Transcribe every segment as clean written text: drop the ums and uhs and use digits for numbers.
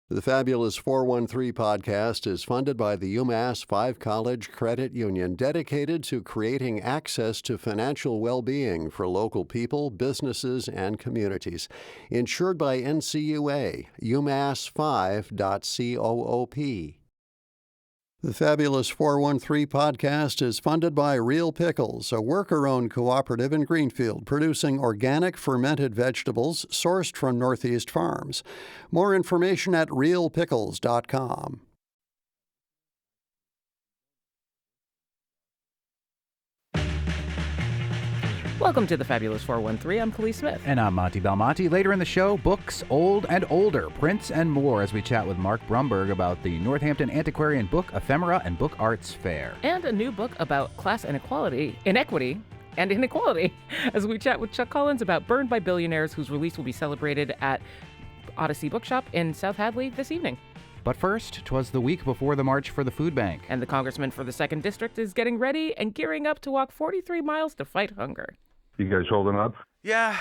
The Fabulous 413 podcast is funded by the UMass 5 College Credit Union, dedicated to creating access to financial well-being for local people, businesses, and communities. Insured by NCUA, umass5.coop. The Fabulous 413 podcast is funded by Real Pickles, a worker-owned cooperative in Greenfield producing organic fermented vegetables sourced from Northeast farms. More information at realpickles.com. Welcome to the Fabulous 413. I'm Khalees Smith. And I'm Monty Belmonte. Later in the show, books, old and older, prints and more, as we chat with Mark Brumberg about the Northampton Antiquarian Book Ephemera and Book Arts Fair. And a new book about class inequality, as we chat with Chuck Collins about Burned by Billionaires, whose release will be celebrated at Odyssey Bookshop in South Hadley this evening. But first, 'twas the week before the March for the Food Bank. And the congressman for the 2nd District is getting ready and gearing up to walk 43 miles to fight hunger. You guys holding up? Yeah,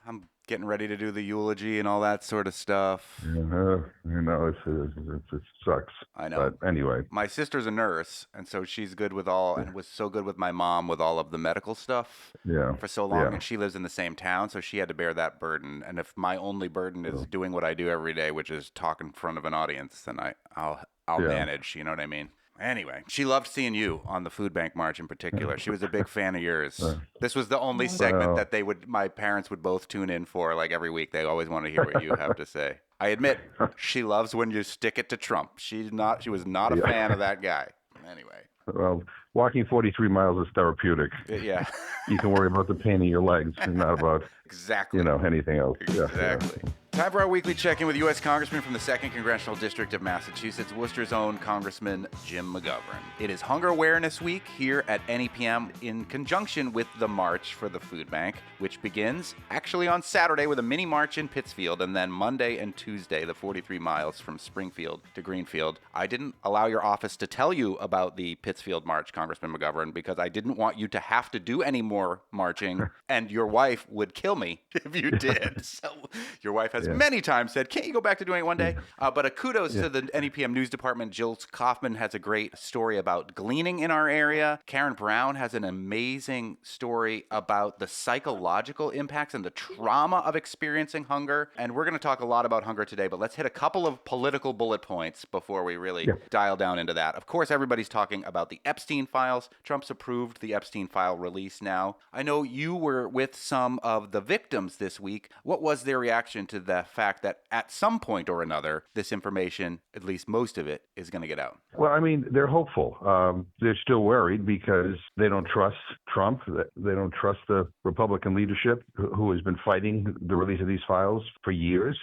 I'm getting ready to do the eulogy and all that sort of stuff. It sucks. I know. But anyway. My sister's a nurse, and so she's good with and was so good with my mom with all of the medical stuff for so long, and she lives in the same town, so she had to bear that burden. And if my only burden is doing what I do every day, which is talk in front of an audience, then I'll manage, you know what I mean? Anyway, she loved seeing you on the food bank march in particular. She was a big fan of yours. This was the only segment that my parents would both tune in for, like every week. They always want to hear what you have to say. I admit, she loves when you stick it to Trump. She was not a fan of that guy. Anyway. Well, walking 43 miles is therapeutic. Yeah. You can worry about the pain in your legs and not about anything else. Exactly. Yeah. Time for our weekly check-in with U.S. Congressman from the 2nd Congressional District of Massachusetts, Worcester's own Congressman Jim McGovern. It is Hunger Awareness Week here at NEPM in conjunction with the March for the Food Bank, which begins actually on Saturday with a mini march in Pittsfield, and then Monday and Tuesday, the 43 miles from Springfield to Greenfield. I didn't allow your office to tell you about the Pittsfield March, Congressman McGovern, because I didn't want you to have to do any more marching, and your wife would kill me if you did. So your wife has many times said, can't you go back to doing it one day? But a kudos to the NEPM News Department. Jill Kaufman has a great story about gleaning in our area. Karen Brown has an amazing story about the psychological impacts and the trauma of experiencing hunger. And we're going to talk a lot about hunger today, but let's hit a couple of political bullet points before we really dial down into that. Of course, everybody's talking about the Epstein files. Trump's approved the Epstein file release now. I know you were with some of the victims this week. What was their reaction to the fact that at some point or another, this information, at least most of it, is going to get out? Well, I mean, they're hopeful. They're still worried because they don't trust Trump. They don't trust the Republican leadership who has been fighting the release of these files for years.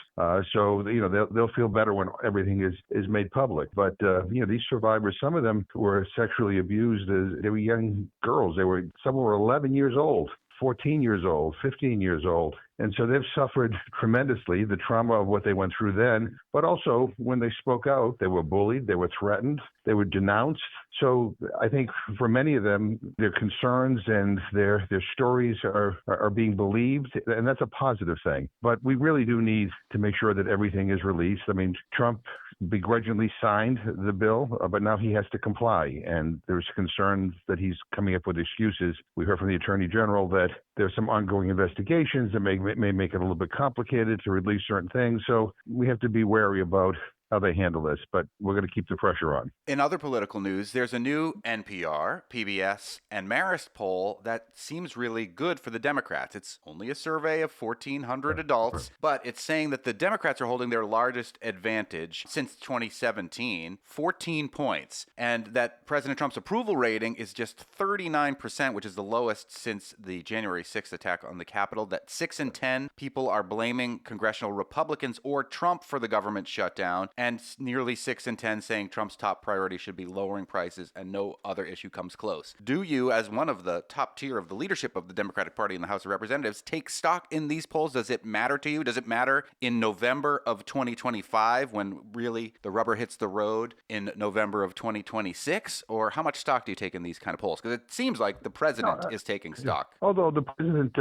So they'll feel better when everything is made public. But these survivors, some of them were sexually abused as they were young girls. Some were 11 years old, 14 years old, 15 years old. And so they've suffered tremendously, the trauma of what they went through then, but also when they spoke out, they were bullied, they were threatened, they were denounced. So I think for many of them, their concerns and their stories are being believed, and that's a positive thing. But we really do need to make sure that everything is released. I mean, Trump begrudgingly signed the bill, but now he has to comply. And there's concerns that he's coming up with excuses. We heard from the Attorney General that there's some ongoing investigations that may make it a little bit complicated to release certain things. So we have to be wary about how they handle this, but we're going to keep the pressure on. In other political news, there's a new NPR, PBS, and Marist poll that seems really good for the Democrats. It's only a survey of 1,400 adults, but it's saying that the Democrats are holding their largest advantage since 2017, 14 points, and that President Trump's approval rating is just 39%, which is the lowest since the January 6th attack on the Capitol, that 6 in 10 people are blaming congressional Republicans or Trump for the government shutdown, and nearly 6 in 10 saying Trump's top priority should be lowering prices and no other issue comes close. Do you, as one of the top tier of the leadership of the Democratic Party in the House of Representatives, take stock in these polls? Does it matter to you? Does it matter in November of 2025 when really the rubber hits the road in November of 2026? Or how much stock do you take in these kind of polls? Because it seems like the president is taking stock. Although the president,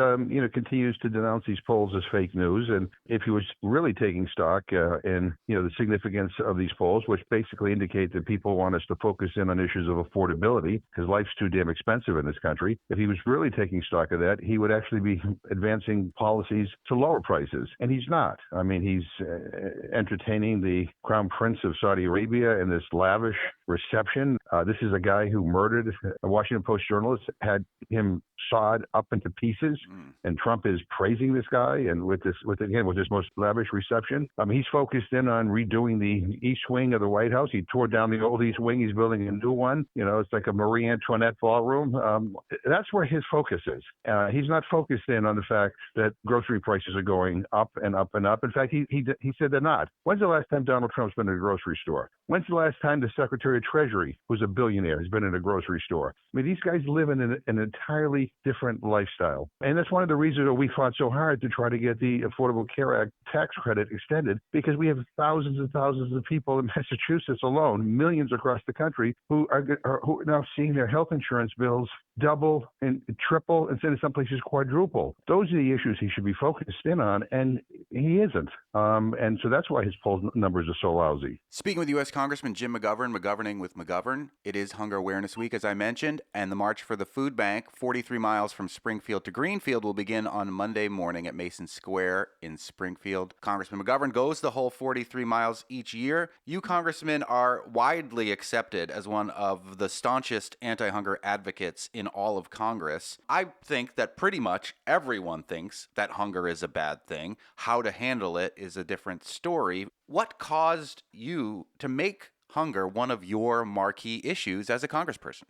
continues to denounce these polls as fake news, and if he was really taking stock in, the significance significance of these polls, which basically indicate that people want us to focus in on issues of affordability because life's too damn expensive in this country. If he was really taking stock of that, he would actually be advancing policies to lower prices. And he's not. I mean, he's entertaining the Crown Prince of Saudi Arabia in this lavish reception. This is a guy who murdered a Washington Post journalist, had him sawed up into pieces, and Trump is praising this guy and with this most lavish reception. He's focused in on redoing the East Wing of the White House. He tore down the old East Wing. He's building a new one. You know, it's like a Marie Antoinette ballroom. That's where his focus is. He's not focused in on the fact that grocery prices are going up and up and up. In fact, he said they're not. When's the last time Donald Trump's been in a grocery store? When's the last time the Secretary of Treasury, who's a billionaire, has been in a grocery store? I mean, these guys live in an entirely different lifestyle. And that's one of the reasons that we fought so hard to try to get the Affordable Care Act tax credit extended, because we have thousands and thousands of people in Massachusetts alone, millions across the country, who are now seeing their health insurance bills double and triple, and in some places quadruple. Those are the issues he should be focused in on, and he isn't. And so that's why his poll numbers are so lousy. Speaking with U.S. Congressman Jim McGovern, McGoverning with McGovern, it is Hunger Awareness Week, as I mentioned, and the March for the Food Bank, 43 miles from Springfield to Greenfield, will begin on Monday morning at Mason Square in Springfield. Congressman McGovern goes the whole 43 miles each year. You, Congressman, are widely accepted as one of the staunchest anti-hunger advocates in all of Congress. I think that pretty much everyone thinks that hunger is a bad thing. How to handle it is a different story. What caused you to make hunger one of your marquee issues as a congressperson?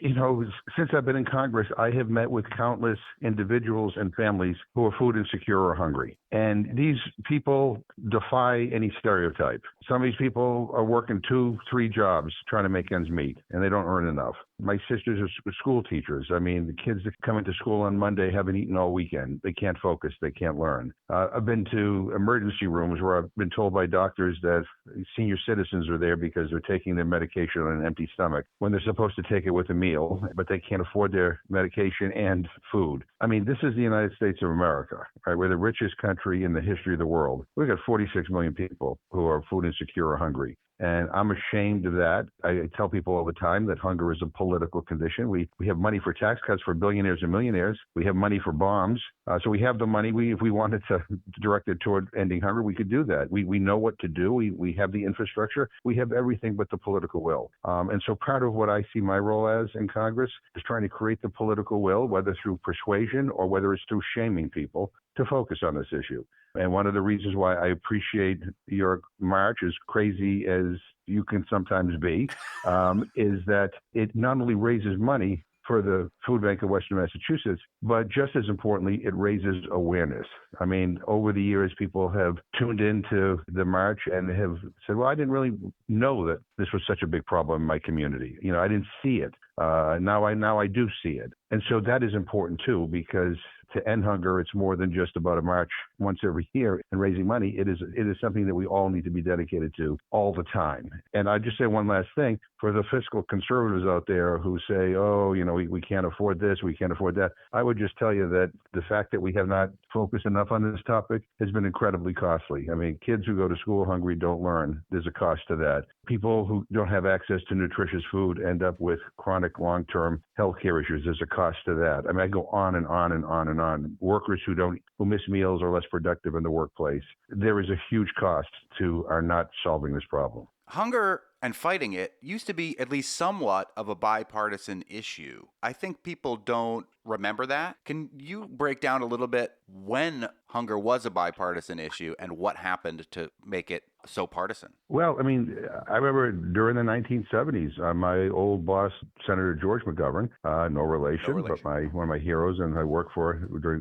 You know, since I've been in Congress, I have met with countless individuals and families who are food insecure or hungry. And these people defy any stereotype. Some of these people are working 2-3 jobs trying to make ends meet, and they don't earn enough. My sisters are school teachers. I mean, the kids that come into school on Monday haven't eaten all weekend. They can't focus. They can't learn. I've been to emergency rooms where I've been told by doctors that senior citizens are there because they're taking their medication on an empty stomach when they're supposed to take it with a meal, but they can't afford their medication and food. I mean, this is the United States of America, right? We're the richest country in the history of the world. We've got 46 million people who are food insecure or hungry. And I'm ashamed of that. I tell people all the time that hunger is a political condition. We have money for tax cuts for billionaires and millionaires. We have money for bombs. So we have the money. If we wanted to direct it toward ending hunger, we could do that. We know what to do. We have the infrastructure. We have everything but the political will. And so part of what I see my role as in Congress is trying to create the political will, whether through persuasion or whether it's through shaming people, to focus on this issue. And one of the reasons why I appreciate your march, as crazy as you can sometimes be, is that it not only raises money for the Food Bank of Western Massachusetts, but just as importantly, it raises awareness. I mean, over the years, people have tuned into the march and have said, well, I didn't really know that this was such a big problem in my community. You know, I didn't see it. Now I do see it. And so that is important too, because to end hunger, it's more than just about a march once every year and raising money. It is something that we all need to be dedicated to all the time. And I just say one last thing for the fiscal conservatives out there who say, oh, you know, we can't afford this, we can't afford that. I would just tell you that the fact that we have not focused enough on this topic has been incredibly costly. I mean, kids who go to school hungry don't learn. There's a cost to that. People who don't have access to nutritious food end up with chronic long-term health care issues. There's a cost to that. I mean, I go on and on and on and on. Workers who miss meals are less productive in the workplace. There is a huge cost to our not solving this problem. Hunger and fighting it used to be at least somewhat of a bipartisan issue. I think people don't remember that. Can you break down a little bit when hunger was a bipartisan issue and what happened to make it so partisan? Well, I mean, I remember during the 1970s, my old boss, Senator George McGovern, no relation, but one of my heroes and I worked for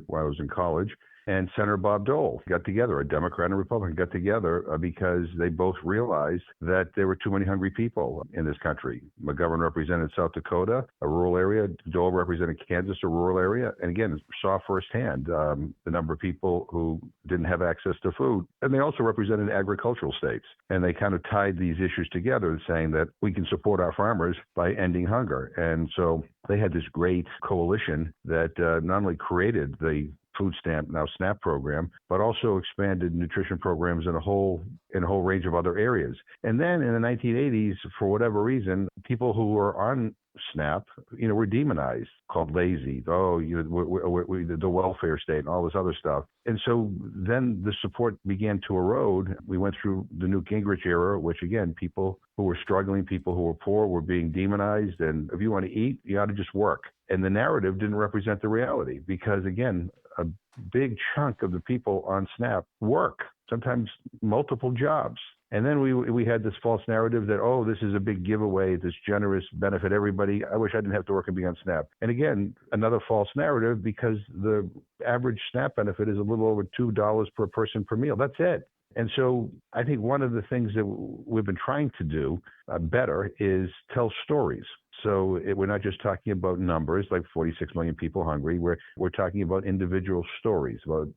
while I was in college, and Senator Bob Dole got together, a Democrat and a Republican got together because they both realized that there were too many hungry people in this country. McGovern represented South Dakota, a rural area. Dole represented Kansas, a rural area. And again, saw firsthand the number of people who didn't have access to food. And they also represented agricultural states. And they kind of tied these issues together, saying that we can support our farmers by ending hunger. And so they had this great coalition that not only created the food stamp, now SNAP program, but also expanded nutrition programs in a whole range of other areas. And then in the 1980s, for whatever reason, people who were on SNAP, were demonized, called lazy. Oh, the welfare state and all this other stuff. And so then the support began to erode. We went through the Newt Gingrich era, which again, people who were struggling, people who were poor were being demonized. And if you want to eat, you ought to just work. And the narrative didn't represent the reality because again, a big chunk of the people on SNAP work, sometimes multiple jobs. And then we had this false narrative that, oh, this is a big giveaway, this generous benefit everybody. I wish I didn't have to work and be on SNAP. And again, another false narrative because the average SNAP benefit is a little over $2 per person per meal. That's it. And so I think one of the things that we've been trying to do better is tell stories. So we're not just talking about numbers, like 46 million people hungry. We're talking about individual stories, about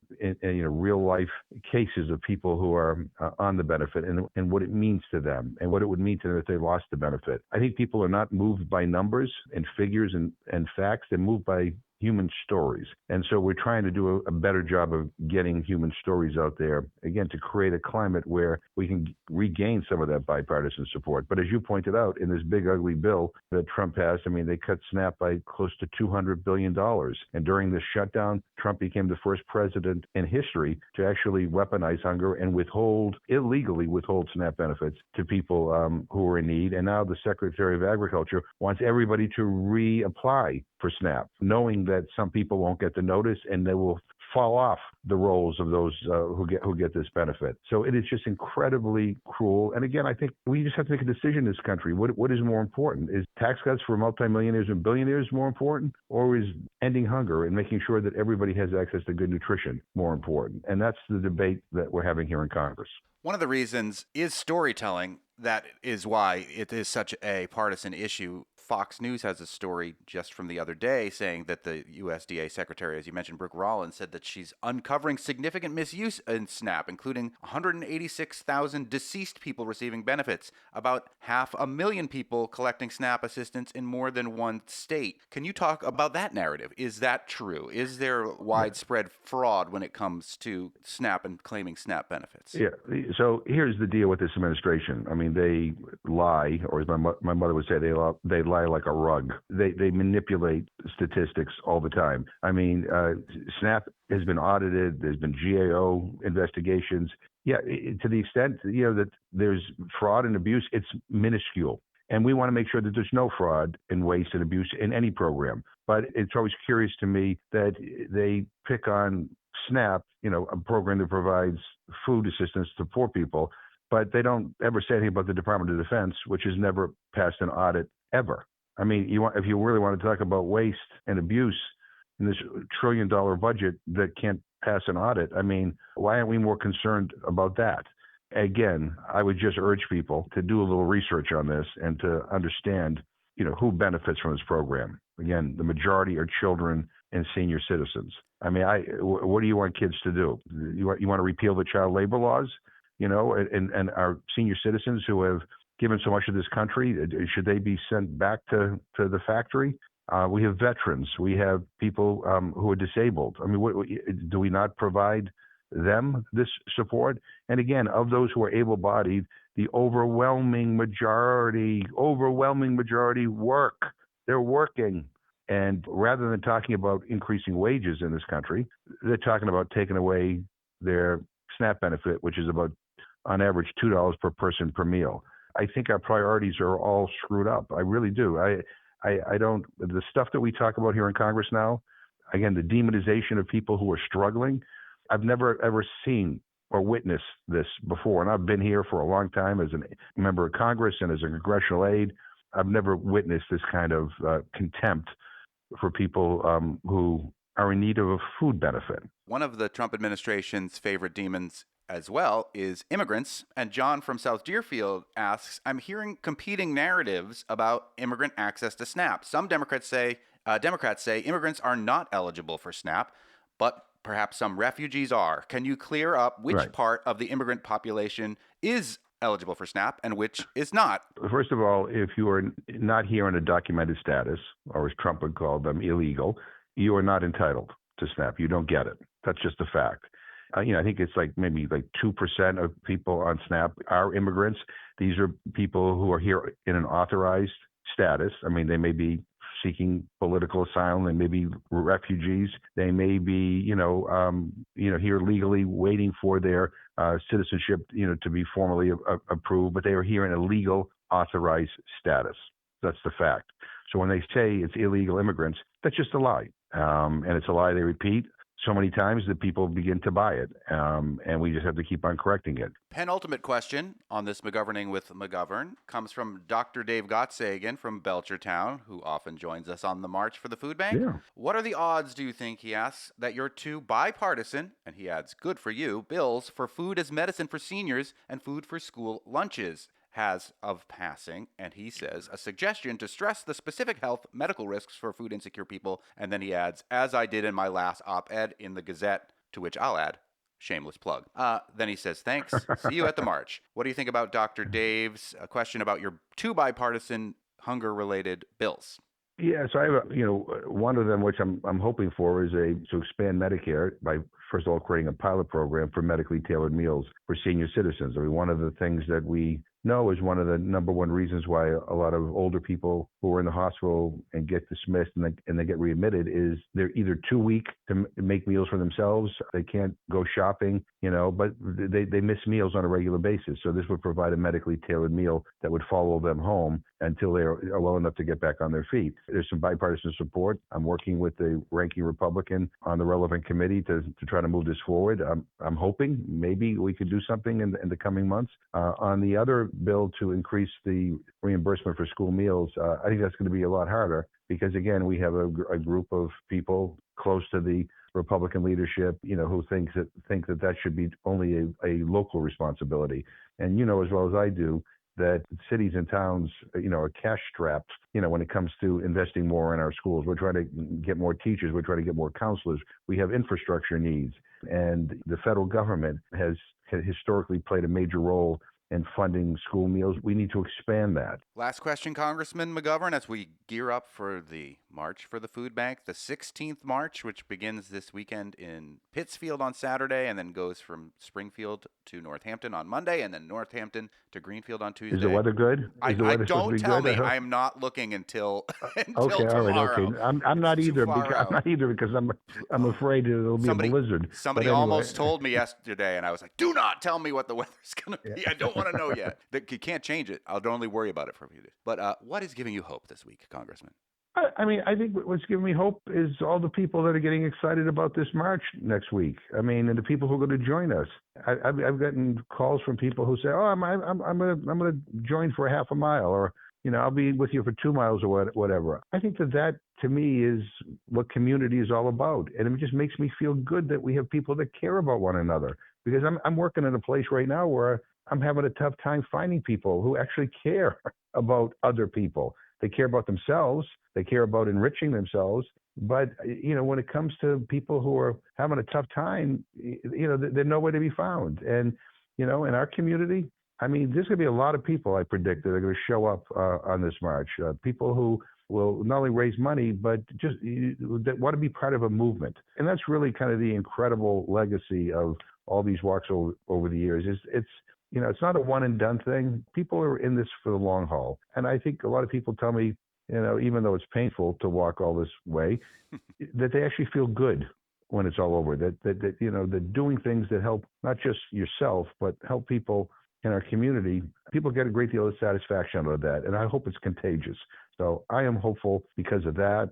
real life cases of people who are on the benefit and what it means to them and what it would mean to them if they lost the benefit. I think people are not moved by numbers and figures and facts. They're moved by human stories. And so we're trying to do a better job of getting human stories out there, again, to create a climate where we can regain some of that bipartisan support. But as you pointed out, in this big, ugly bill that Trump passed, they cut SNAP by close to $200 billion. And during the shutdown, Trump became the first president in history to actually weaponize hunger and illegally withhold SNAP benefits to people who are in need. And now the Secretary of Agriculture wants everybody to reapply for SNAP, knowing that some people won't get the notice and they will fall off the rolls of those who get this benefit. So it is just incredibly cruel. And again, I think we just have to make a decision in this country. What is more important? Is tax cuts for multimillionaires and billionaires more important, or is ending hunger and making sure that everybody has access to good nutrition more important? And that's the debate that we're having here in Congress. One of the reasons is storytelling. That is why it is such a partisan issue. Fox News has a story just from the other day saying that the USDA secretary, as you mentioned, Brooke Rollins, said that she's uncovering significant misuse in SNAP, including 186,000 deceased people receiving benefits, about 500,000 people collecting SNAP assistance in more than one state. Can you talk about that narrative? Is that true? Is there widespread fraud when it comes to SNAP and claiming SNAP benefits? Yeah. So here's the deal with this administration. They lie, or as my mother would say, they lie like a rug. They manipulate statistics all the time. SNAP has been audited. There's been GAO investigations. Yeah, to the extent that there's fraud and abuse, it's minuscule. And we want to make sure that there's no fraud and waste and abuse in any program. But it's always curious to me that they pick on SNAP, a program that provides food assistance to poor people, but they don't ever say anything about the Department of Defense, which has never passed an audit ever. If you really want to talk about waste and abuse in this $1 trillion budget that can't pass an audit, why aren't we more concerned about that? Again, I would just urge people to do a little research on this and to understand, who benefits from this program. Again, the majority are children and senior citizens. What do you want kids to do? You want to repeal the child labor laws? And our senior citizens who have given so much of this country, should they be sent back to the factory? We have veterans. We have people who are disabled. Do we not provide them this support? And again, of those who are able-bodied, the overwhelming majority work. They're working. And rather than talking about increasing wages in this country, they're talking about taking away their SNAP benefit, which is about, on average, $2 per person per meal. I think our priorities are all screwed up. I really do. I don't, the stuff that we talk about here in Congress now, again, the demonization of people who are struggling, I've never ever seen or witnessed this before. And I've been here for a long time as a member of Congress and as a congressional aide. I've never witnessed this kind of contempt for people who are in need of a food benefit. One of the Trump administration's favorite demons as well is immigrants. And John from South Deerfield asks, I'm hearing competing narratives about immigrant access to SNAP. Some Democrats say immigrants are not eligible for SNAP, but perhaps some refugees are. Can you clear up which part of the immigrant population is eligible for SNAP and which is not? First of all, if you are not here on a documented status, or as Trump would call them, illegal, you are not entitled to SNAP. You don't get it. That's just a fact. I think it's maybe 2% of people on SNAP are immigrants. These are people who are here in an authorized status. I mean, they may be seeking political asylum. They may be refugees. They may be, here legally waiting for their citizenship, to be formally approved. But they are here in a legal authorized status. That's the fact. So when they say it's illegal immigrants, that's just a lie. And it's a lie they repeat so many times that people begin to buy it. And we just have to keep on correcting it. Penultimate question on this McGoverning with McGovern comes from Dr. Dave Gottsagen from Belchertown, who often joins us on the March for the Food Bank. Yeah. What are the odds, do you think, he asks, that your two bipartisan, and he adds, good for you, bills for food as medicine for seniors and food for school lunches has of passing? And he says, a suggestion to stress the specific health medical risks for food insecure people. And then he adds, as I did in my last op-ed in the Gazette, to which I'll add, shameless plug. Then he says, thanks. See you at the March. What do you think about Dr. Dave's question about your two bipartisan hunger-related bills? Yeah, so I have one of them, which I'm hoping for, is to expand Medicare by, first of all, creating a pilot program for medically tailored meals for senior citizens. I mean, one of the things that we know is one of the number one reasons why a lot of older people who are in the hospital and get dismissed and they get readmitted is they're either too weak to make meals for themselves, they can't go shopping, but they miss meals on a regular basis. So this would provide a medically tailored meal that would follow them home until they are well enough to get back on their feet. There's some bipartisan support. I'm working with the ranking Republican on the relevant committee to try to move this forward. I'm hoping maybe we could do something in the coming months. On the other bill to increase the reimbursement for school meals, I think that's going to be a lot harder because, again, we have a group of people close to the Republican leadership, who think that should be only a local responsibility. And as well as I do, that cities and towns, are cash strapped, when it comes to investing more in our schools. We're trying to get more teachers. We're trying to get more counselors. We have infrastructure needs. And the federal government has historically played a major role in funding school meals. We need to expand that. Last question, Congressman McGovern, as we gear up for the March for the Food Bank, the 16th March, which begins this weekend in Pittsfield on Saturday and then goes from Springfield to Northampton on Monday and then Northampton to Greenfield on Tuesday. Is the weather good? Don't tell me. I am not looking until okay, tomorrow. All right, okay. I'm not either. Because I'm afraid it'll be a blizzard. Somebody almost told me yesterday, and I was like, "Do not tell me what the weather's going to be. I don't want to know yet. You can't change it. I'll only worry about it for a few days." But what is giving you hope this week, Congressman? I think what's giving me hope is all the people that are getting excited about this march next week. And the people who are going to join us. I've gotten calls from people who say, "Oh, I'm going to join for a half a mile," or I'll be with you for 2 miles or whatever. I think that to me is what community is all about, and it just makes me feel good that we have people that care about one another. Because I'm working in a place right now where I'm having a tough time finding people who actually care about other people. They care about themselves. They care about enriching themselves. But, when it comes to people who are having a tough time, they're nowhere to be found. And, in our community, there's going to be a lot of people, I predict, that are going to show up on this march. People who will not only raise money, but just that want to be part of a movement. And that's really kind of the incredible legacy of all these walks over the years. It's not a one and done thing. People are in this for the long haul. And I think a lot of people tell me, even though it's painful to walk all this way, that they actually feel good when it's all over, that they're doing things that help not just yourself, but help people in our community. People get a great deal of satisfaction out of that. And I hope it's contagious. So I am hopeful because of that,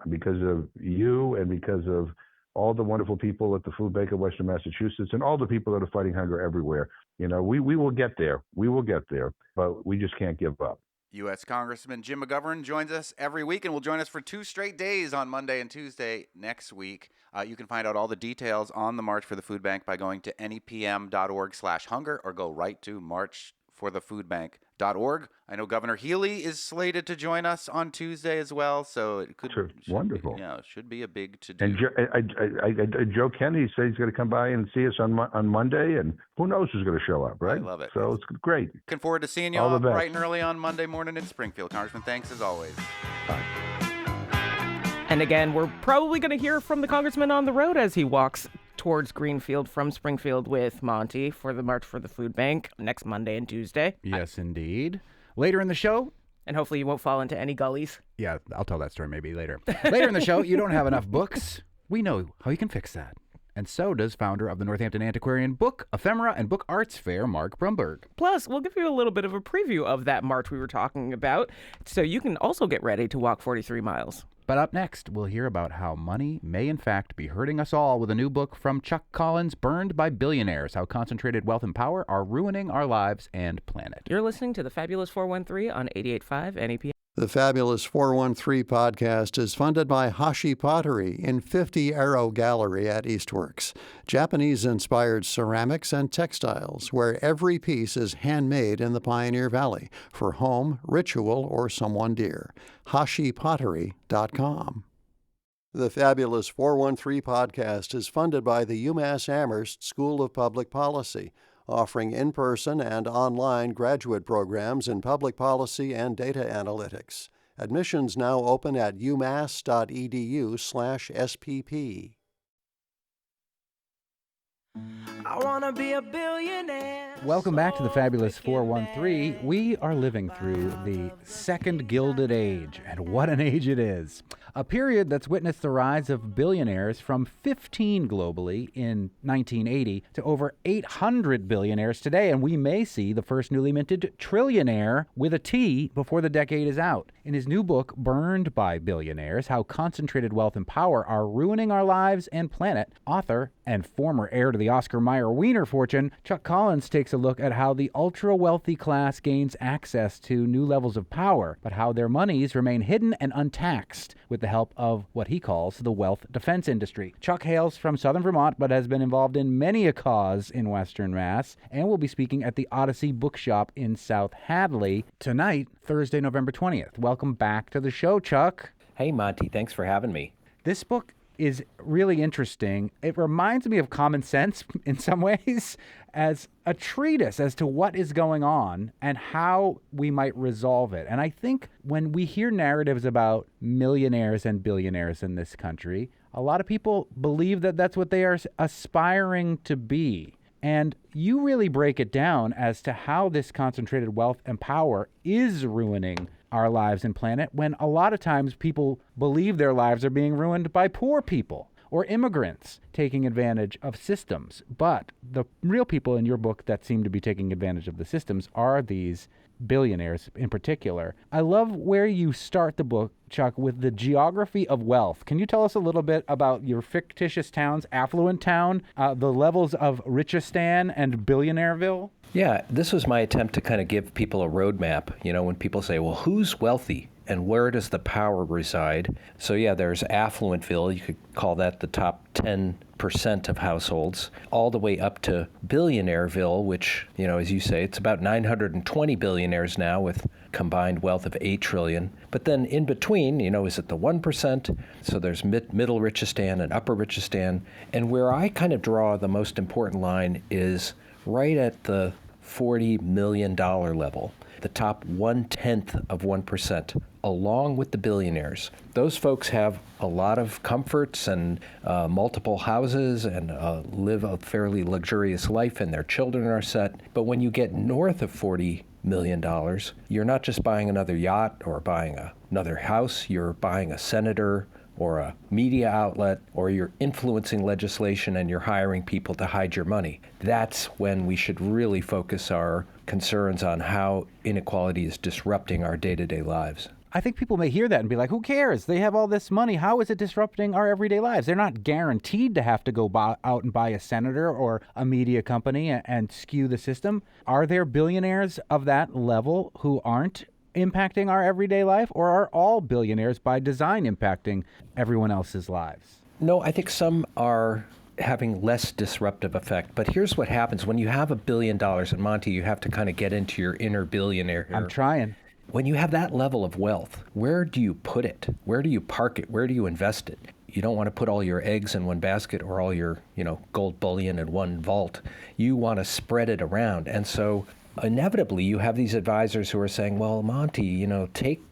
because of you and because of all the wonderful people at the Food Bank of Western Massachusetts and all the people that are fighting hunger everywhere. We will get there. We will get there, but we just can't give up. U.S. Congressman Jim McGovern joins us every week and will join us for 2 straight days on Monday and Tuesday next week. You can find out all the details on the March for the Food Bank by going to nepm.org/hunger or go right to marchforthefoodbank.org. I know Governor Healy is slated to join us on Tuesday as well, so it could wonderful. It should be a big to-do. And Joe Kennedy said he's going to come by and see us on Monday, and who knows who's going to show up, right? I love it. So it's great. Looking forward to seeing you all bright and early on Monday morning in Springfield. Congressman, thanks as always. Bye. And again, we're probably going to hear from the congressman on the road as he walks towards Greenfield from Springfield with Monty for the March for the Food Bank next Monday and Tuesday. Yes, indeed. Later in the show, and hopefully you won't fall into any gullies. Yeah, I'll tell that story maybe later. Later in the show, you don't have enough books. We know how you can fix that. And so does founder of the Northampton Antiquarian Book, Ephemera, and Book Arts Fair, Mark Brumberg. Plus, we'll give you a little bit of a preview of that march we were talking about, so you can also get ready to walk 43 miles. But up next, we'll hear about how money may in fact be hurting us all with a new book from Chuck Collins, Burned by Billionaires, How Concentrated Wealth and Power Are Ruining Our Lives and Planet. You're listening to The Fabulous 413 on 88.5 NEPM. The Fabulous 413 podcast is funded by Hashi Pottery in 50 Arrow Gallery at Eastworks. Japanese-inspired ceramics and textiles, where every piece is handmade in the Pioneer Valley for home, ritual, or someone dear. HashiPottery.com. The Fabulous 413 podcast is funded by the UMass Amherst School of Public Policy, offering in-person and online graduate programs in public policy and data analytics. Admissions now open at umass.edu/SPP. I wanna be a billionaire. Welcome back to the Fabulous 413. We are living through the Second Gilded Age, and what an age it is. A period that's witnessed the rise of billionaires from 15 globally in 1980 to over 800 billionaires today, and we may see the first newly minted trillionaire with a T before the decade is out. In his new book, Burned by Billionaires, How Concentrated Wealth and Power Are Ruining Our Lives and Planet, author and former heir to the Oscar Meyer Wiener fortune, Chuck Collins takes a look at how the ultra-wealthy class gains access to new levels of power, but how their monies remain hidden and untaxed with the help of what he calls the wealth defense industry. Chuck hails from southern Vermont, but has been involved in many a cause in Western Mass, and will be speaking at the Odyssey bookshop in South Hadley tonight, Thursday, November 20th. Welcome back to the show, Chuck. Hey, Monty, thanks for having me. This book is really interesting. It reminds me of Common Sense in some ways as a treatise as to what is going on and how we might resolve it. And I think when we hear narratives about millionaires and billionaires in this country, a lot of people believe that that's what they are aspiring to be. And you really break it down as to how this concentrated wealth and power is ruining our lives and planet, when a lot of times people believe their lives are being ruined by poor people or immigrants taking advantage of systems. But the real people in your book that seem to be taking advantage of the systems are these billionaires in particular. I love where you start the book, Chuck, with the geography of wealth. Can you tell us a little bit about your fictitious towns, affluent town, the levels of Richistan and Billionaireville? Yeah, this was my attempt to kind of give people a roadmap. You know, when people say, well, who's wealthy and where does the power reside? So yeah, there's Affluentville. You could call that the top 10% of households, all the way up to Billionaireville, which, you know, as you say, it's about 920 billionaires now with combined wealth of 8 trillion. But then in between, you know, is it the 1%? So there's middle Richistan and upper Richistan. And where I kind of draw the most important line is right at the $40 million level, the top 1/10 of 1%, along with the billionaires. Those folks have a lot of comforts and multiple houses and live a fairly luxurious life, and their children are set. But when you get north of $40 million, you're not just buying another yacht or buying another house, you're buying a senator or a media outlet, or you're influencing legislation and you're hiring people to hide your money. That's when we should really focus our concerns on how inequality is disrupting our day-to-day lives. I think people may hear that and be like, who cares? They have all this money. How is it disrupting our everyday lives? They're not guaranteed to have to go out and buy a senator or a media company and skew the system. Are there billionaires of that level who aren't impacting our everyday life, or are all billionaires by design impacting everyone else's lives? No, I think some are having less disruptive effect. But here's what happens when you have $1 billion, and Monty, you have to kind of get into your inner billionaire here. I'm trying. When you have that level of wealth, where do you put it? Where do you park it? Where do you invest it? You don't want to put all your eggs in one basket or all your, gold bullion in one vault. You want to spread it around. And so inevitably you have these advisors who are saying, well, Monty,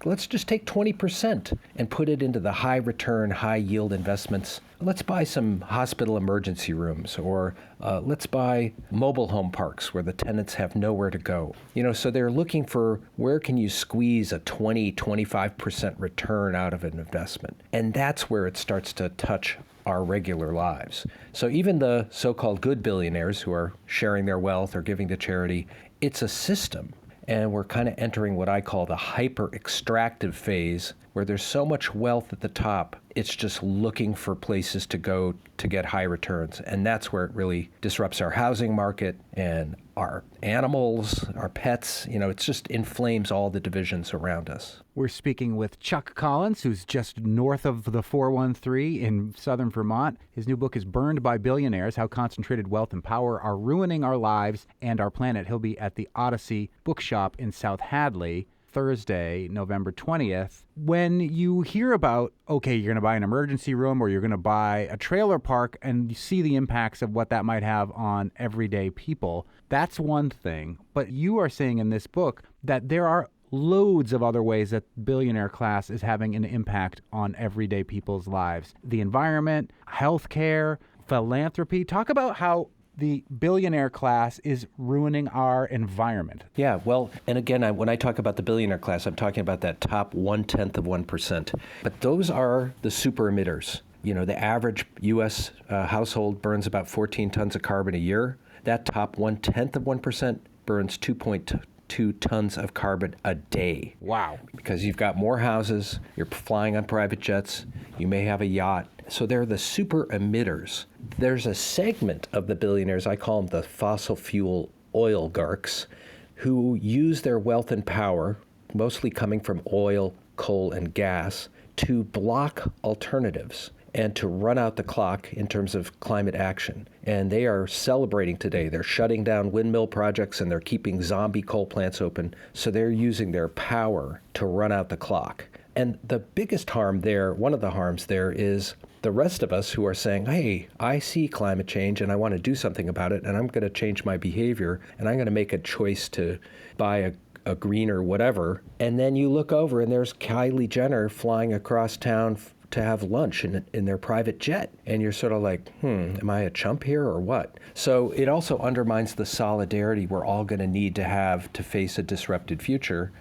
let's just take 20% and put it into the high return, high yield investments. Let's buy some hospital emergency rooms, or let's buy mobile home parks where the tenants have nowhere to go. So they're looking for where can you squeeze a 25% return out of an investment. And that's where it starts to touch our regular lives. So even the so-called good billionaires who are sharing their wealth or giving to charity, it's a system. And we're kind of entering what I call the hyper-extractive phase, where there's so much wealth at the top, it's just looking for places to go to get high returns. And that's where it really disrupts our housing market and our animals, our pets. It just inflames all the divisions around us. We're speaking with Chuck Collins, who's just north of the 413 in southern Vermont. His new book is Burned by Billionaires, How Concentrated Wealth and Power Are Ruining Our Lives and Our Planet. He'll be at the Odyssey bookshop in South Hadley Thursday, November 20th. When you hear about, okay, you're going to buy an emergency room or you're going to buy a trailer park and you see the impacts of what that might have on everyday people, that's one thing. But you are saying in this book that there are loads of other ways that billionaire class is having an impact on everyday people's lives. The environment, healthcare, philanthropy. Talk about how the billionaire class is ruining our environment. Yeah, well, and again, when I talk about the billionaire class, I'm talking about that top 1/10 of 1%. But those are the super emitters. The average U.S. household burns about 14 tons of carbon a year. That top 1/10 of 1% burns 2.2 tons of carbon a day. Wow. Because you've got more houses, you're flying on private jets, you may have a yacht. So they're the super emitters. There's a segment of the billionaires, I call them the fossil fuel oilgarchs, who use their wealth and power, mostly coming from oil, coal, and gas, to block alternatives and to run out the clock in terms of climate action. And they are celebrating today. They're shutting down windmill projects and they're keeping zombie coal plants open. So they're using their power to run out the clock. And the biggest harm there, one of the harms there, is the rest of us who are saying, hey, I see climate change and I want to do something about it, and I'm going to change my behavior, and I'm going to make a choice to buy a greener whatever. And then you look over and there's Kylie Jenner flying across town to have lunch in their private jet. And you're sort of like, am I a chump here or what? So it also undermines the solidarity we're all going to need to have to face a disrupted future.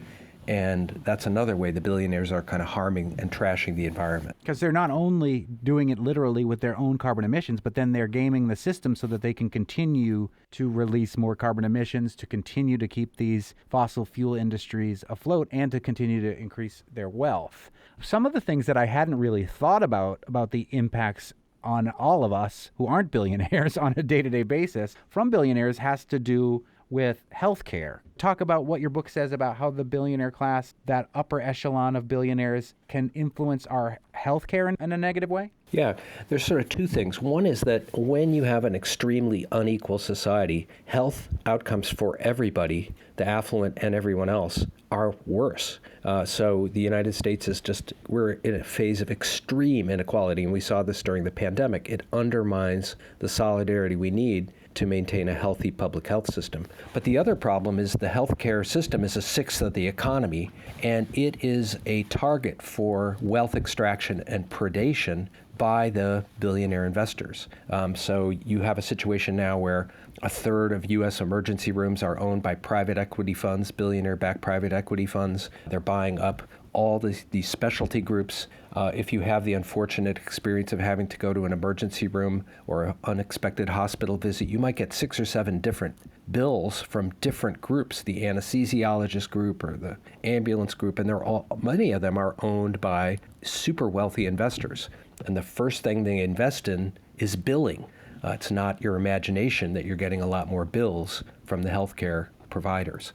And that's another way the billionaires are kind of harming and trashing the environment. Because they're not only doing it literally with their own carbon emissions, but then they're gaming the system so that they can continue to release more carbon emissions, to continue to keep these fossil fuel industries afloat, and to continue to increase their wealth. Some of the things that I hadn't really thought about the impacts on all of us who aren't billionaires on a day-to-day basis from billionaires has to do with healthcare. Talk about what your book says about how the billionaire class, that upper echelon of billionaires, can influence our healthcare in a negative way? Yeah, there's sort of two things. One is that when you have an extremely unequal society, health outcomes for everybody, the affluent and everyone else, are worse. So the United States we're in a phase of extreme inequality, and we saw this during the pandemic. It undermines the solidarity we need to maintain a healthy public health system. But the other problem is the healthcare system is a sixth of the economy, and it is a target for wealth extraction and predation by the billionaire investors. So you have a situation now where a third of U.S. emergency rooms are owned by private equity funds, billionaire-backed private equity funds. They're buying up all these specialty groups. If you have the unfortunate experience of having to go to an emergency room or an unexpected hospital visit, you might get 6 or 7 different bills from different groups, the anesthesiologist group or the ambulance group, and many of them are owned by super wealthy investors. And the first thing they invest in is billing. It's not your imagination that you're getting a lot more bills from the healthcare providers.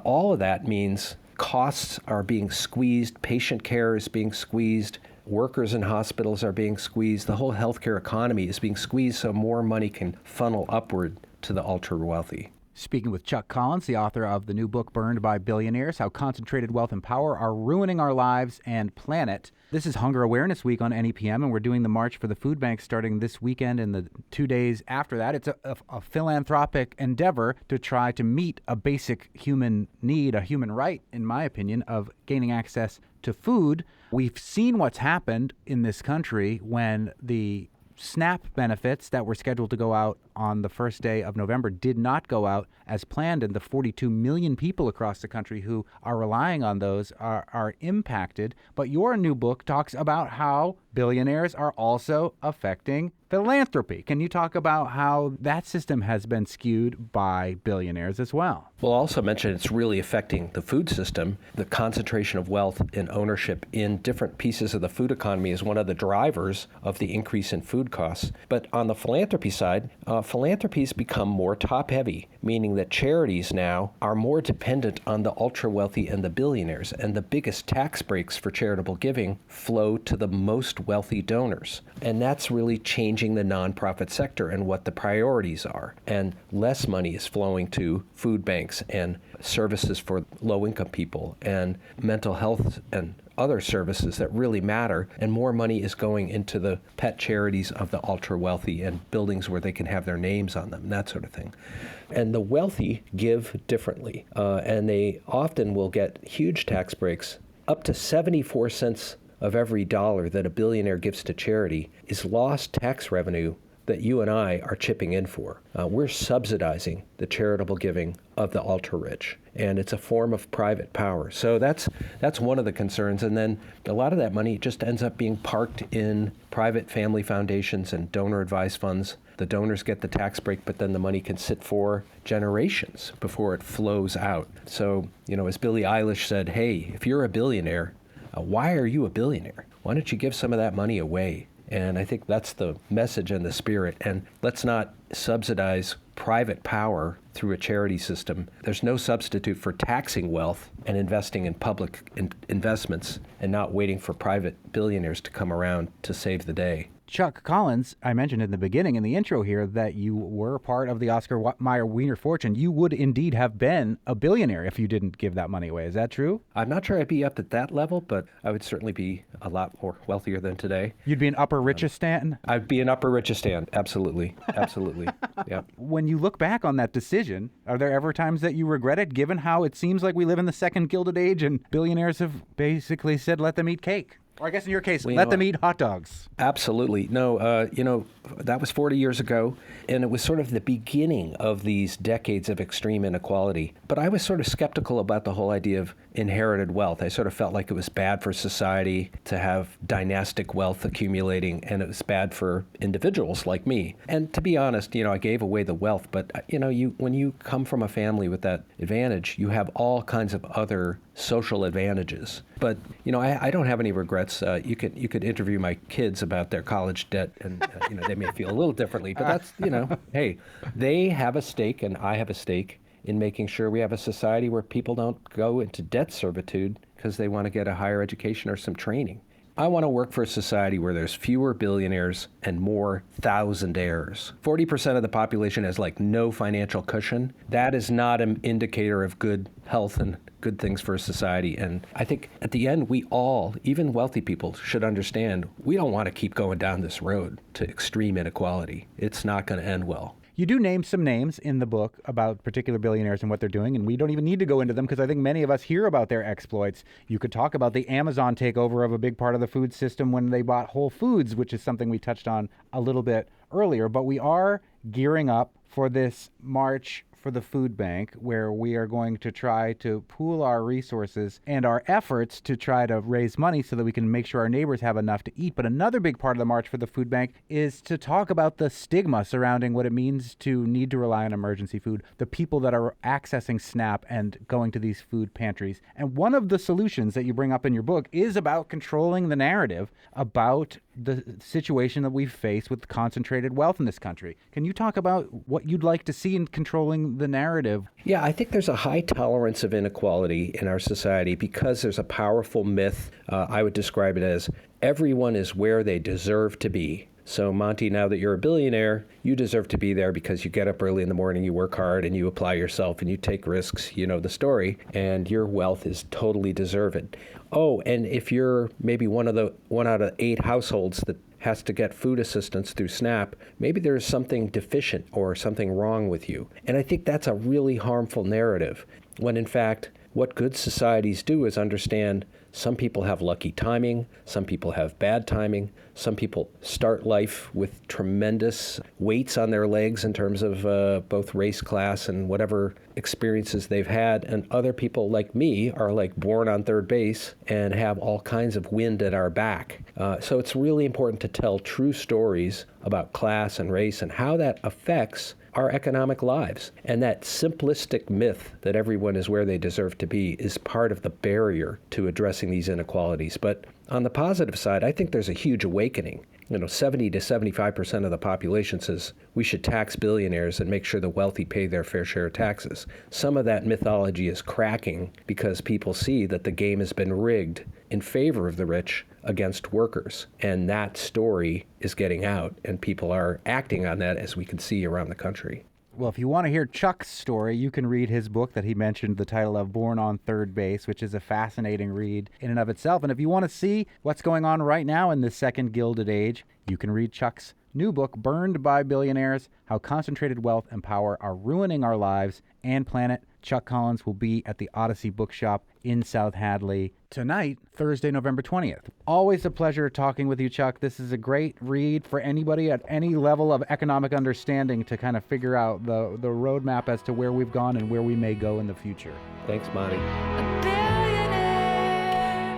All of that means costs are being squeezed, patient care is being squeezed, workers in hospitals are being squeezed, the whole healthcare economy is being squeezed so more money can funnel upward to the ultra-wealthy. Speaking with Chuck Collins, the author of the new book, Burned by Billionaires, How Concentrated Wealth and Power Are Ruining Our Lives and Planet. This is Hunger Awareness Week on NEPM, and we're doing the March for the Food Bank starting this weekend and the 2 days after that. It's a philanthropic endeavor to try to meet a basic human need, a human right, in my opinion, of gaining access to food. We've seen what's happened in this country when the SNAP benefits that were scheduled to go out on the first day of November did not go out as planned, and the 42 million people across the country who are relying on those are impacted. But your new book talks about how billionaires are also affecting philanthropy. Can you talk about how that system has been skewed by billionaires as well? We'll also mention it's really affecting the food system. The concentration of wealth and ownership in different pieces of the food economy is one of the drivers of the increase in food costs. But on the philanthropy side, philanthropy's become more top-heavy, meaning that charities now are more dependent on the ultra-wealthy and the billionaires, and the biggest tax breaks for charitable giving flow to the most wealthy donors. And that's really changing the nonprofit sector and what the priorities are. And less money is flowing to food banks and services for low-income people and mental health and other services that really matter, and more money is going into the pet charities of the ultra-wealthy and buildings where they can have their names on them, and that sort of thing. And the wealthy give differently, and they often will get huge tax breaks. Up to 74 cents of every dollar that a billionaire gives to charity is lost tax revenue that you and I are chipping in for. We're subsidizing the charitable giving of the ultra-rich, and it's a form of private power. So that's one of the concerns. And then a lot of that money just ends up being parked in private family foundations and donor advised funds. The donors get the tax break, but then the money can sit for generations before it flows out. So, as Billie Eilish said, hey, if you're a billionaire, why are you a billionaire? Why don't you give some of that money away? And I think that's the message and the spirit. And let's not subsidize private power through a charity system. There's no substitute for taxing wealth and investing in public investments and not waiting for private billionaires to come around to save the day. Chuck Collins, I mentioned in the beginning, in the intro here, that you were part of the Oscar Meyer Wiener fortune. You would indeed have been a billionaire if you didn't give that money away. Is that true? I'm not sure I'd be up at that level, but I would certainly be a lot more wealthier than today. You'd be an upper Richistan? I'd be an upper Richistan. Absolutely. Absolutely. Yeah. When you look back on that decision, are there ever times that you regret it, given how it seems like we live in the second Gilded Age and billionaires have basically said, let them eat cake? Or I guess in your case, let them eat hot dogs. Absolutely. No, that was 40 years ago, and it was sort of the beginning of these decades of extreme inequality. But I was sort of skeptical about the whole idea of inherited wealth. I sort of felt like it was bad for society to have dynastic wealth accumulating, and it was bad for individuals like me. And to be honest, I gave away the wealth, but when you come from a family with that advantage, you have all kinds of other social advantages. But I don't have any regrets. You could interview my kids about their college debt, and they may feel a little differently. But that's hey, they have a stake, and I have a stake in making sure we have a society where people don't go into debt servitude because they want to get a higher education or some training. I want to work for a society where there's fewer billionaires and more thousandaires. 40% of the population has no financial cushion. That is not an indicator of good health and good things for a society. And I think at the end, we all, even wealthy people, should understand we don't want to keep going down this road to extreme inequality. It's not going to end well. You do name some names in the book about particular billionaires and what they're doing, and we don't even need to go into them because I think many of us hear about their exploits. You could talk about the Amazon takeover of a big part of the food system when they bought Whole Foods, which is something we touched on a little bit earlier. But we are gearing up for this March for the Food Bank, where we are going to try to pool our resources and our efforts to try to raise money so that we can make sure our neighbors have enough to eat. But another big part of the March for the Food Bank is to talk about the stigma surrounding what it means to need to rely on emergency food, the people that are accessing SNAP and going to these food pantries. And one of the solutions that you bring up in your book is about controlling the narrative about the situation that we face with concentrated wealth in this country. Can you talk about what you'd like to see in controlling the narrative? Yeah, I think there's a high tolerance of inequality in our society because there's a powerful myth. I would describe it as everyone is where they deserve to be. So Monty, now that you're a billionaire, you deserve to be there because you get up early in the morning, you work hard, and you apply yourself, and you take risks. You know the story, and your wealth is totally deserved. Oh, and if you're maybe one out of 8 households that has to get food assistance through SNAP, maybe there's something deficient or something wrong with you. And I think that's a really harmful narrative, when in fact, what good societies do is understand some people have lucky timing, some people have bad timing, some people start life with tremendous weights on their legs in terms of both race, class, and whatever experiences they've had, and other people like me are like born on third base and have all kinds of wind at our back. So it's really important to tell true stories about class and race and how that affects our economic lives. And that simplistic myth that everyone is where they deserve to be is part of the barrier to addressing these inequalities. But on the positive side, I think there's a huge awakening. 70 to 75% of the population says we should tax billionaires and make sure the wealthy pay their fair share of taxes. Some of that mythology is cracking because people see that the game has been rigged in favor of the rich against workers. And that story is getting out, and people are acting on that, as we can see around the country. Well, if you want to hear Chuck's story, you can read his book that he mentioned, the title of Born on Third Base, which is a fascinating read in and of itself. And if you want to see what's going on right now in this second Gilded Age, you can read Chuck's new book, Burned by Billionaires, How Concentrated Wealth and Power Are Ruining Our Lives and Planet. Chuck Collins will be at the Odyssey bookshop in South Hadley tonight, Thursday, November 20th. Always a pleasure talking with you, Chuck. This is a great read for anybody at any level of economic understanding to kind of figure out the roadmap as to where we've gone and where we may go in the future. Thanks, Monty.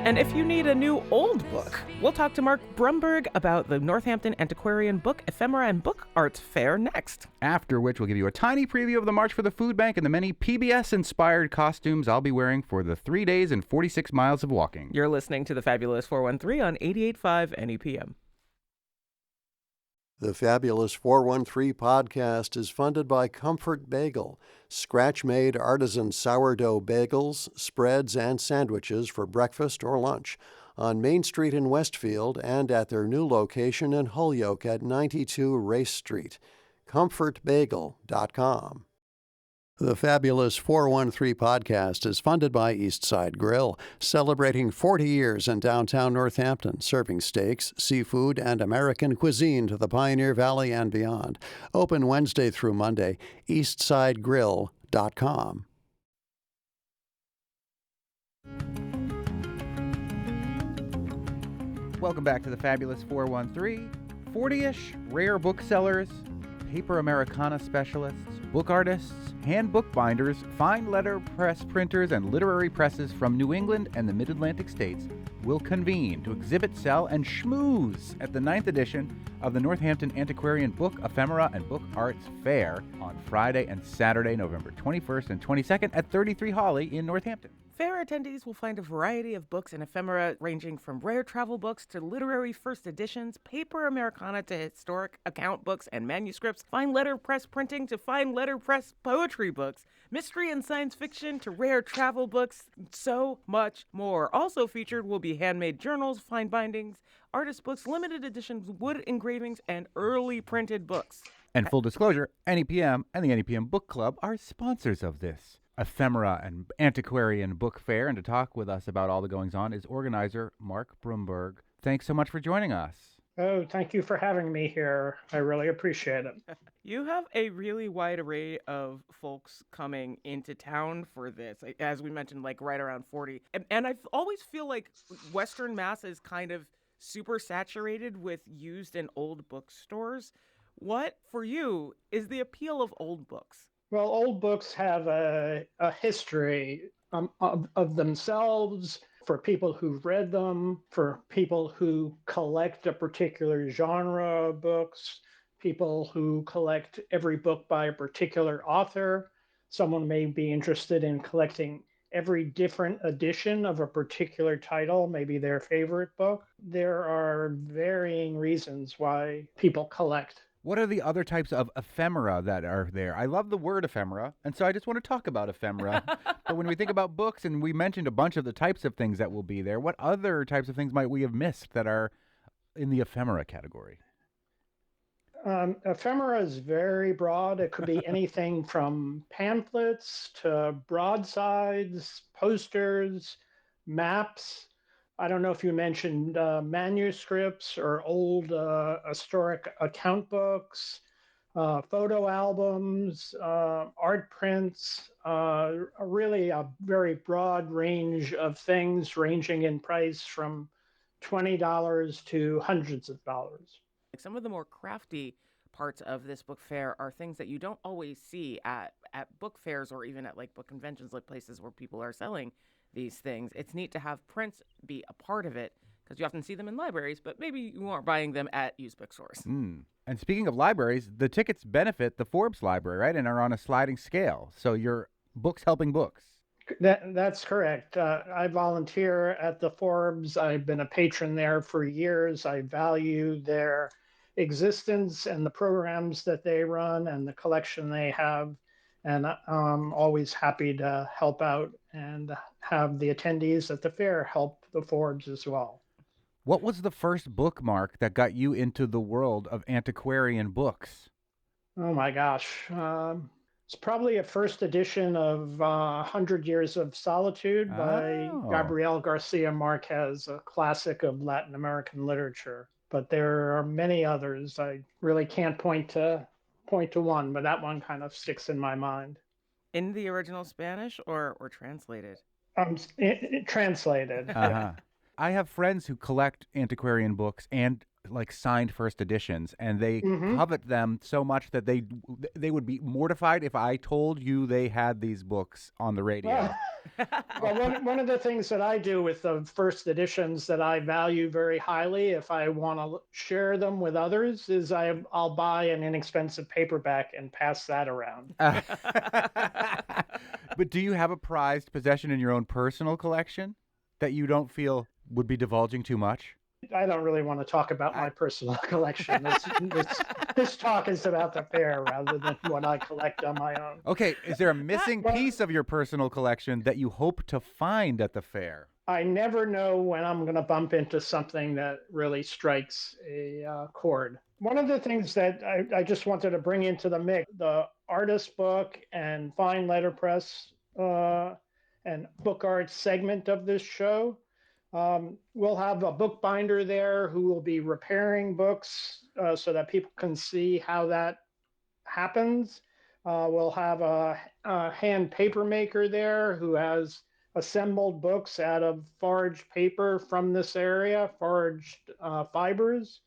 And if you need a new old book, we'll talk to Mark Brumberg about the Northampton Antiquarian Book, Ephemera, and Book Arts Fair next. After which, we'll give you a tiny preview of the March for the Food Bank and the many PBS-inspired costumes I'll be wearing for the 3 days and 46 miles of walking. You're listening to The Fabulous 413 on 88.5 NEPM. The Fabulous 413 podcast is funded by Comfort Bagel, scratch-made artisan sourdough bagels, spreads, and sandwiches for breakfast or lunch on Main Street in Westfield and at their new location in Holyoke at 92 Race Street. ComfortBagel.com. The Fabulous 413 podcast is funded by Eastside Grill, celebrating 40 years in downtown Northampton, serving steaks, seafood, and American cuisine to the Pioneer Valley and beyond. Open Wednesday through Monday, eastsidegrill.com. Welcome back to the Fabulous 413. 40-ish rare booksellers, paper Americana specialists, book artists, hand bookbinders, fine letter press printers, and literary presses from New England and the Mid-Atlantic states will convene to exhibit, sell, and schmooze at the 9th edition of the Northampton Antiquarian Book, Ephemera, and Book Arts Fair on Friday and Saturday, November 21st and 22nd at 33 Hawley in Northampton. Fair attendees will find a variety of books and ephemera ranging from rare travel books to literary first editions, paper Americana to historic account books and manuscripts, fine letterpress printing to fine letterpress poetry books, mystery and science fiction to rare travel books, so much more. Also featured will be handmade journals, fine bindings, artist books, limited editions, wood engravings, and early printed books. And full disclosure, NEPM and the NEPM Book Club are sponsors of this Ephemera and Antiquarian Book Fair, and to talk with us about all the goings-on is organizer Mark Brumberg. Thanks so much for joining us. Oh, thank you for having me here. I really appreciate it. You have a really wide array of folks coming into town for this. As we mentioned, like right around 40. And I always feel like Western Mass is kind of super saturated with used and old bookstores. What, for you, is the appeal of old books? Well, old books have a history of themselves, for people who've read them, for people who collect a particular genre of books, people who collect every book by a particular author. Someone may be interested in collecting every different edition of a particular title, maybe their favorite book. There are varying reasons why people collect. What are the other types of ephemera that are there? I love the word ephemera, and so I just want to talk about ephemera. But when we think about books, and we mentioned a bunch of the types of things that will be there, what other types of things might we have missed that are in the ephemera category? Ephemera is very broad. It could be anything from pamphlets to broadsides, posters, maps. I don't know if you mentioned manuscripts or old historic account books, photo albums, art prints, really a very broad range of things ranging in price from $20 to hundreds of dollars. Some of the more crafty parts of this book fair are things that you don't always see at book fairs or even at like book conventions, like places where people are selling these things. It's neat to have prints be a part of it because you often see them in libraries, but maybe you aren't buying them at used bookstores. And speaking of libraries, the tickets benefit the Forbes Library, right? And are on a sliding scale. So your books helping books. That's correct. I volunteer at the Forbes. I've been a patron there for years. I value their existence and the programs that they run and the collection they have. And I'm always happy to help out and have the attendees at the fair help the Forbes as well. What was the first bookmark that got you into the world of antiquarian books? Oh my gosh. It's probably a first edition of 100 Years of Solitude by Gabriel Garcia Marquez, a classic of Latin American literature. But there are many others. I really can't point to one, but that one kind of sticks in my mind. In the original Spanish or translated? Translated. Uh-huh. I have friends who collect antiquarian books and like signed first editions, and they covet them so much that they would be mortified if I told you they had these books on the radio. Well, one of the things that I do with the first editions that I value very highly, if I want to share them with others, is I'll buy an inexpensive paperback and pass that around. But do you have a prized possession in your own personal collection that you don't feel would be divulging too much? I don't really want to talk about my personal collection. This talk is about the fair rather than what I collect on my own. Okay, is there a missing piece of your personal collection that you hope to find at the fair? I never know when I'm going to bump into something that really strikes a chord. One of the things that I just wanted to bring into the mix, the artist book and fine letterpress and book art segment of this show. We'll have a bookbinder there who will be repairing books so that people can see how that happens. We'll have a hand paper maker there who has assembled books out of foraged paper from this area, foraged fibers.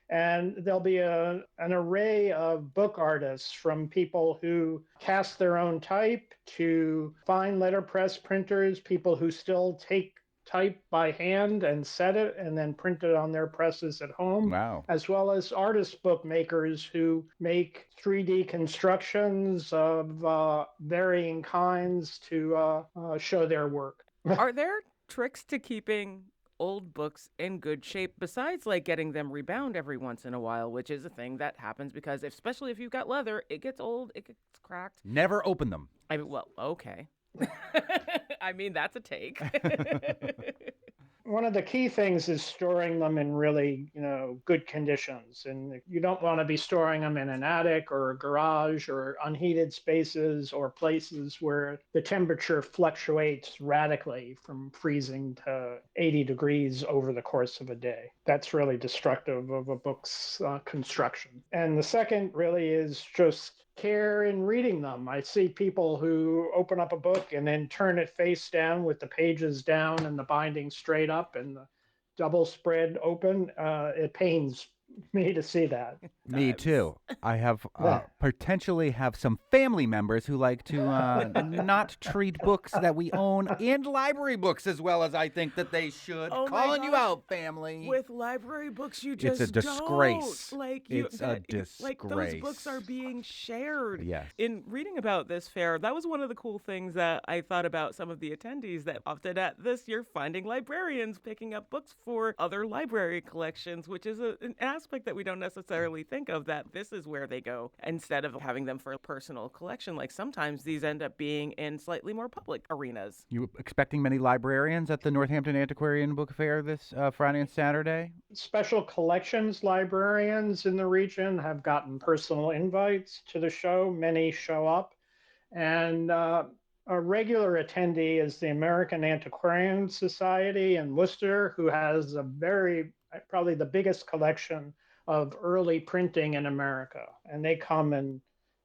And there'll be an array of book artists, from people who cast their own type to fine letterpress printers, people who still take type by hand and set it and then print it on their presses at home. Wow. As well as artist book makers who make 3D constructions of varying kinds to show their work. Are there tricks to keeping old books in good shape besides like getting them rebound every once in a while, which is a thing that happens because especially if you've got leather, it gets old, it gets cracked. Never open them. I mean, well, okay. I mean, that's a take. One of the key things is storing them in really, good conditions. And you don't want to be storing them in an attic or a garage or unheated spaces or places where the temperature fluctuates radically from freezing to 80 degrees over the course of a day. That's really destructive of a book's construction. And the second really is just care in reading them. I see people who open up a book and then turn it face down with the pages down and the binding straight up and the double spread open. It pains me to see that. Me too. I have potentially have some family members who like to not treat books that we own and library books as well as I think that they should. Oh Calling you out, family. With library books, you just it's a disgrace. Don't. It's a disgrace. Like those books are being shared. Yes. In reading about this fair, that was one of the cool things that I thought about some of the attendees that often at this, you're finding librarians picking up books for other library collections, which is an aspect aspect that we don't necessarily think of, that this is where they go instead of having them for a personal collection. Like sometimes these end up being in slightly more public arenas. You expecting many librarians at the Northampton Antiquarian Book Fair this Friday and Saturday? Special collections librarians in the region have gotten personal invites to the show. Many show up. And a regular attendee is the American Antiquarian Society in Worcester, who has probably the biggest collection of early printing in America. And they come and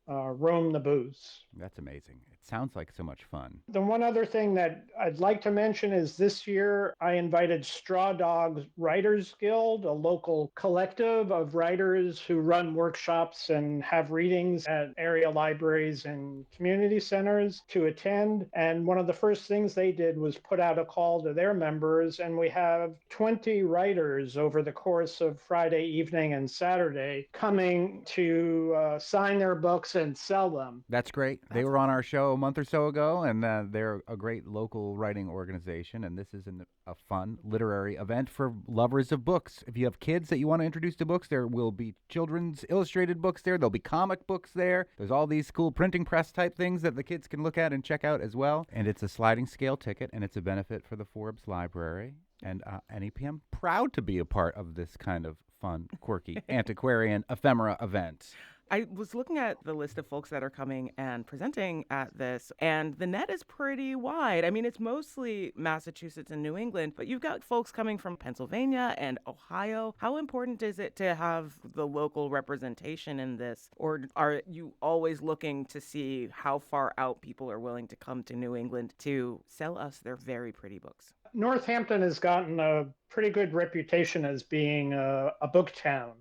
roam the booths. That's amazing. It sounds like so much fun. The one other thing that I'd like to mention is this year I invited Straw Dogs Writers Guild, a local collective of writers who run workshops and have readings at area libraries and community centers, to attend. And one of the first things they did was put out a call to their members, and we have 20 writers over the course of Friday evening and Saturday coming to sign their books and sell them. That's great. They were on our show a month or so ago, and they're a great local writing organization, and this is a fun literary event for lovers of books. If you have kids that you want to introduce to books, there will be children's illustrated books there. There'll be comic books there. There's all these cool printing press type things that the kids can look at and check out as well. And it's a sliding scale ticket, and it's a benefit for the Forbes Library. And NEPM proud to be a part of this kind of fun, quirky, antiquarian ephemera event. I was looking at the list of folks that are coming and presenting at this, and the net is pretty wide. I mean, it's mostly Massachusetts and New England, but you've got folks coming from Pennsylvania and Ohio. How important is it to have the local representation in this? Or are you always looking to see how far out people are willing to come to New England to sell us their very pretty books? Northampton has gotten a pretty good reputation as being a book town.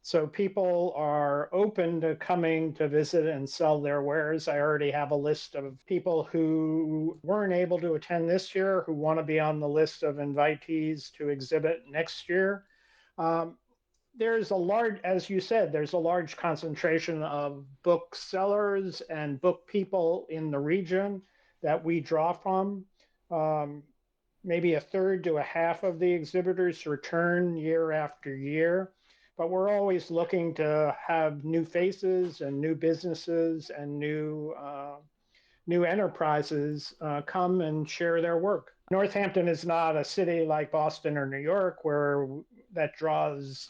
So people are open to coming to visit and sell their wares. I already have a list of people who weren't able to attend this year who want to be on the list of invitees to exhibit next year. There's a large, as you said, there's a large concentration of booksellers and book people in the region that we draw from. Maybe a third to a half of the exhibitors return year after year. But we're always looking to have new faces and new businesses and new enterprises come and share their work. Northampton is not a city like Boston or New York that draws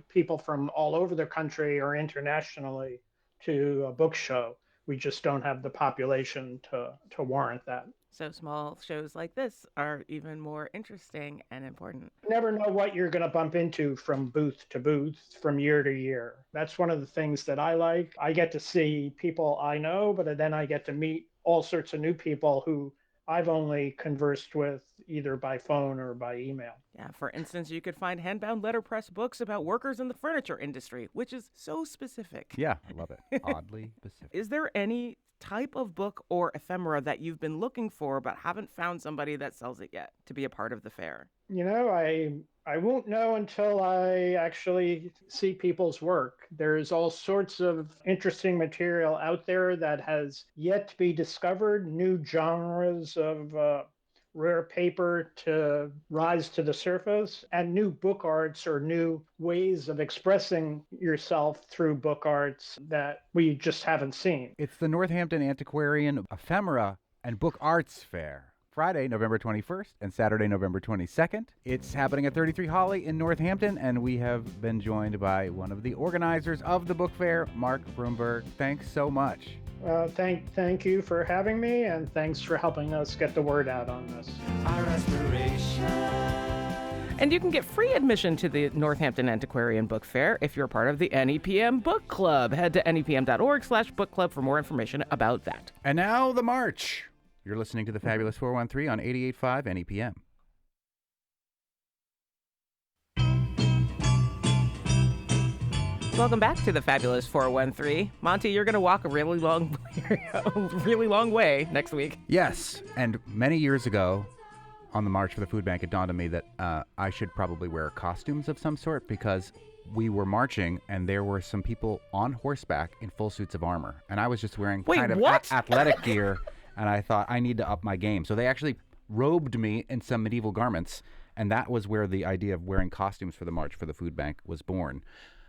people from all over the country or internationally to a book show. We just don't have the population to warrant that. So small shows like this are even more interesting and important. You never know what you're going to bump into from booth to booth, from year to year. That's one of the things that I like. I get to see people I know, but then I get to meet all sorts of new people who I've only conversed with either by phone or by email. Yeah, for instance, you could find handbound letterpress books about workers in the furniture industry, which is so specific. Yeah, I love it. Oddly specific. Is there any type of book or ephemera that you've been looking for but haven't found somebody that sells it yet to be a part of the fair? I won't know until I actually see people's work. There's all sorts of interesting material out there that has yet to be discovered, new genres of rare paper to rise to the surface, and new book arts or new ways of expressing yourself through book arts that we just haven't seen. It's the Northampton Antiquarian Ephemera and Book Arts Fair. Friday, November 21st, and Saturday, November 22nd. It's happening at 33 Holly in Northampton, and we have been joined by one of the organizers of the book fair, Mark Broomberg. Thanks so much. Thank you for having me, and thanks for helping us get the word out on this. Our aspiration. And you can get free admission to the Northampton Antiquarian Book Fair if you're part of the NEPM Book Club. Head to nepm.org/book club for more information about that. And now the march. You're listening to the Fabulous 413 on 88.5 NEPM. Welcome back to the Fabulous 413. Monty, you're going to walk a really long way next week. Yes, and many years ago on the March for the Food Bank, it dawned on me that I should probably wear costumes of some sort because we were marching and there were some people on horseback in full suits of armor. And I was just wearing kind of athletic gear. And I thought, I need to up my game. So they actually robed me in some medieval garments. And that was where the idea of wearing costumes for the March for the Food Bank was born.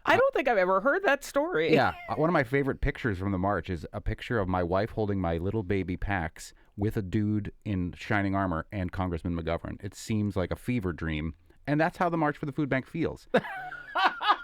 I don't think I've ever heard that story. Yeah. One of my favorite pictures from the march is a picture of my wife holding my little baby Pax with a dude in shining armor and Congressman McGovern. It seems like a fever dream. And that's how the March for the Food Bank feels.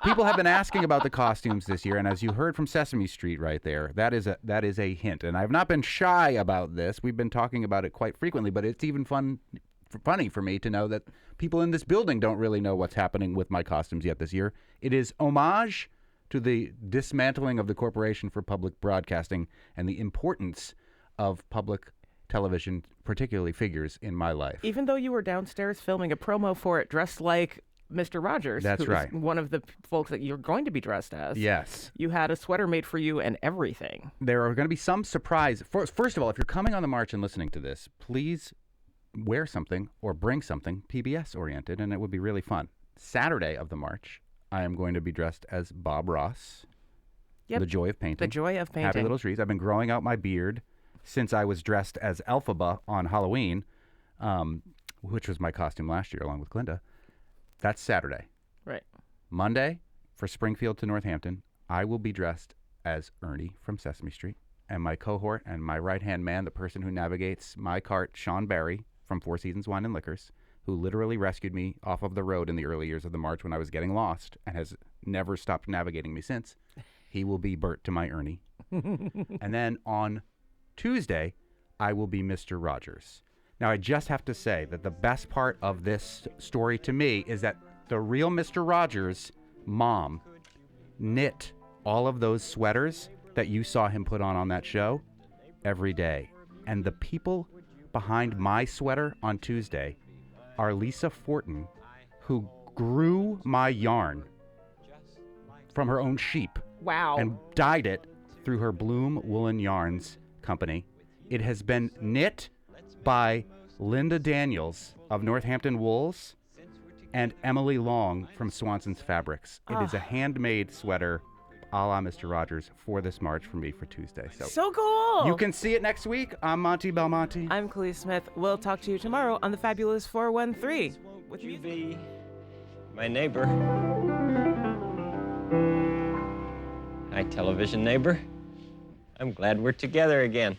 People have been asking about the costumes this year, and as you heard from Sesame Street right there, that is a hint. And I've not been shy about this. We've been talking about it quite frequently, but it's even funny for me to know that people in this building don't really know what's happening with my costumes yet this year. It is homage to the dismantling of the Corporation for Public Broadcasting and the importance of public television, particularly figures in my life. Even though you were downstairs filming a promo for it dressed like Mr. Rogers, That's who right. is one of the folks that you're going to be dressed as. Yes. You had a sweater made for you and everything. There are going to be some surprise. First of all, if you're coming on the march and listening to this, please wear something or bring something PBS-oriented, and it would be really fun. Saturday of the march, I am going to be dressed as Bob Ross. Yep. The Joy of Painting. The Joy of Painting. Happy Little Trees. I've been growing out my beard since I was dressed as Elphaba on Halloween, which was my costume last year along with Glinda. That's Saturday. Right. Monday, for Springfield to Northampton, I will be dressed as Ernie from Sesame Street. And my cohort and my right-hand man, the person who navigates my cart, Sean Barry from Four Seasons Wine and Liquors, who literally rescued me off of the road in the early years of the march when I was getting lost and has never stopped navigating me since. He will be Bert to my Ernie. And then on Tuesday, I will be Mr. Rogers. Now, I just have to say that the best part of this story to me is that the real Mr. Rogers' mom knit all of those sweaters that you saw him put on that show every day. And the people behind my sweater on Tuesday are Lisa Fortin, who grew my yarn from her own sheep. Wow. And dyed it through her Bloom Woolen Yarns company. It has been knit by Linda Daniels of Northampton Wools and Emily Long from Swanson's Fabrics. It is a handmade sweater a la Mr. Rogers for this march for me for Tuesday. So cool. You can see it next week. I'm Monty Belmonte. I'm Clea Smith. We'll talk to you tomorrow on the Fabulous 413. Would you be my neighbor? Hi, television neighbor. I'm glad we're together again.